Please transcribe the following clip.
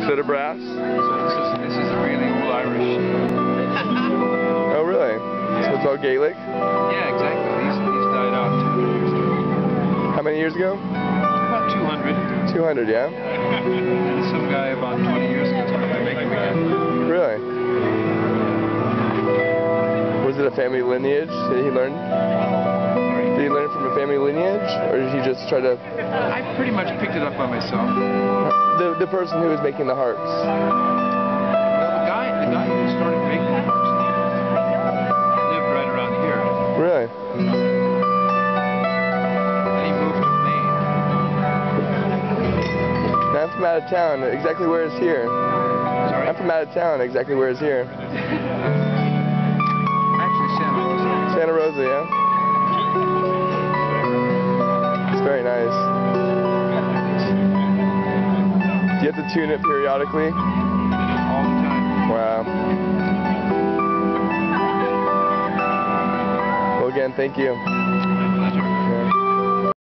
Instead of brass? So this is a really old Irish. Oh, really? So it's all Gaelic? Yeah, exactly. These died out 200 years ago. How many years ago? About 200. 200, yeah? And some guy about 20 years ago started to make them again. Really? Was it a family lineage that he learned? Did he learn from a family lineage, or did he just try to... I pretty much picked it up by myself. The person who was making the harps. Well, the guy who started making the harps lived right around here. Really? Then he moved to Maine. I'm from out of town. Exactly where is here? Sorry? I'm from out of town. Exactly where is here? Actually, Santa Rosa. Santa Rosa, yeah? It's very nice. Do you have to tune it periodically? All the time. Wow. Well, again, thank you.